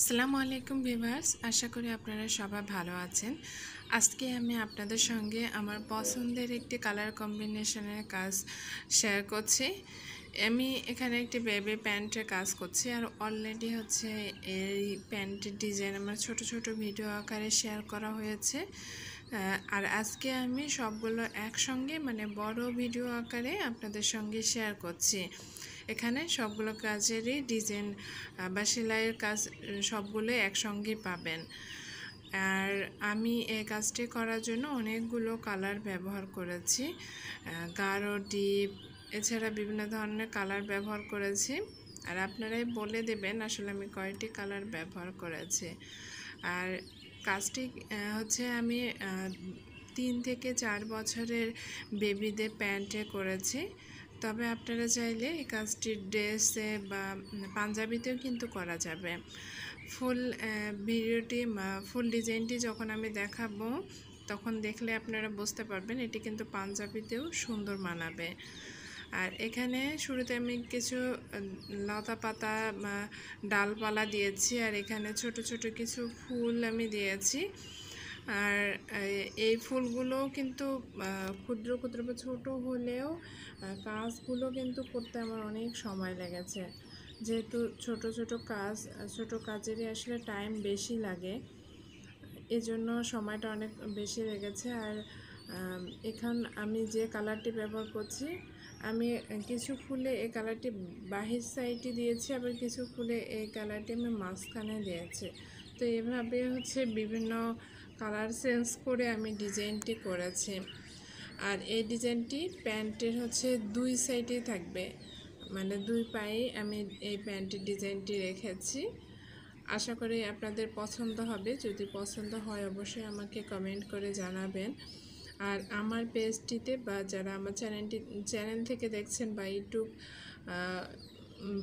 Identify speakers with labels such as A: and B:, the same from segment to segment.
A: আসসালামু আলাইকুম ভিউয়ার্স, আশা করি আপনারা সবাই ভালো আছেন। আজকে আমি আপনাদের সঙ্গে আমার পছন্দের একটি কালার কম্বিনেশনের কাজ শেয়ার করছি। আমি এখানে একটি বেবি প্যান্টের কাজ করছি, আর অলরেডি এই প্যান্টের ডিজাইন আমার ছোট ছোট ভিডিও আকারে শেয়ার করা হয়েছে। আর আজকে আমি সবগুলো একসঙ্গে বড় ভিডিও আকারে আপনাদের সঙ্গে শেয়ার করছি। এখানে সবগুলো কাজেরই ডিজাইন বা সেলাইয়ের কাজ সবগুলো একসঙ্গে পাবেন। আর আমি এই কাজটি করার জন্য অনেকগুলো কালার ব্যবহার করেছি, গাঢ়, ডিপ, এছাড়া বিভিন্ন ধরনের কালার ব্যবহার করেছি। আর আপনারাই বলে দেবেন আসলে আমি কয়টি কালার ব্যবহার করেছি। আর কাজটি আমি 3 থেকে 4 বছরের বেবিদের প্যান্টে করেছি। তবে আপনারা চাইলে এই কাজটি ড্রেসে বা পাঞ্জাবিতেও কিন্তু করা যাবে। ফুল ডিজাইনটি যখন আমি দেখাবো তখন দেখলে আপনারা বুঝতে পারবেন এটি কিন্তু পাঞ্জাবিতেও সুন্দর মানাবে। আর এখানে শুরুতে আমি কিছু লতা পাতা বা ডালপালা দিয়েছি, আর এখানে ছোট ছোট কিছু ফুল আমি দিয়েছি। আর এই ফুলগুলো কিন্তু ক্ষুদ্র ক্ষুদ্র বা ছোটো হলেও কাজগুলো কিন্তু করতে আমার অনেক সময় লেগেছে, যেহেতু ছোট কাজেরই আসলে টাইম বেশি লাগে, এজন্য সময়টা অনেক বেশি লেগেছে। আর এখন আমি যে কালারটি ব্যবহার করছি, আমি কিছু ফুলে এই কালারটি বাহির সাইডে দিয়েছি, আবার কিছু ফুলে এই কালারটি আমি মাঝখানে দিয়েছি। তো এভাবে বিভিন্ন কালার চেঞ্জ করে আমি ডিজাইনটি করেছি। আর এই ডিজাইনটি প্যান্টের দুই সাইডে থাকবে, দুই পায়ে আমি এই প্যান্টের ডিজাইনটি রেখেছি। আশা করি আপনাদের পছন্দ হবে। যদি পছন্দ হয় অবশ্যই আমাকে কমেন্ট করে জানাবেন। আর আমার পেজটিতে বা যারা আমার চ্যানেল থেকে দেখছেন বা ইউটিউব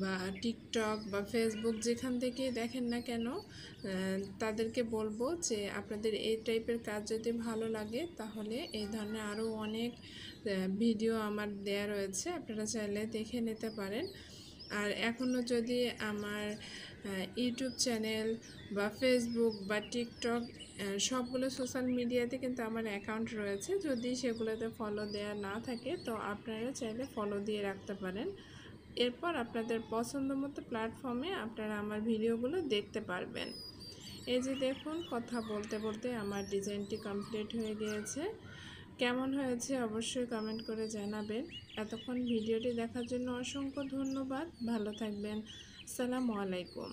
A: বা টিকটক বা ফেসবুক যেখান থেকে দেখেন না কেন, তাদেরকে বলবো যে আপনাদের এই টাইপের কাজ যদি ভালো লাগে তাহলে এই ধরনের আরও অনেক ভিডিও আমার দেয়া রয়েছে, আপনারা চাইলে দেখে নিতে পারেন। আর এখনও যদি আমার ইউটিউব চ্যানেল বা ফেসবুক বা টিকটক সবগুলো সোশ্যাল মিডিয়াতে কিন্তু আমার অ্যাকাউন্ট রয়েছে, যদি সেগুলোতে ফলো দেওয়া না থাকে তো আপনারা চাইলে ফলো দিয়ে রাখতে পারেন। এরপর আপনাদের পছন্দ মতো প্ল্যাটফর্মে আপনারা আমার ভিডিওগুলো দেখতে পারবেন। এই যে দেখুন, কথা বলতে বলতে আমার ডিজাইনটি কমপ্লিট হয়ে গিয়েছে। কেমন হয়েছে অবশ্যই কমেন্ট করে জানাবেন। এতক্ষণ ভিডিওটি দেখার জন্য অসংখ্য ধন্যবাদ। ভালো থাকবেন। আসসালামু আলাইকুম।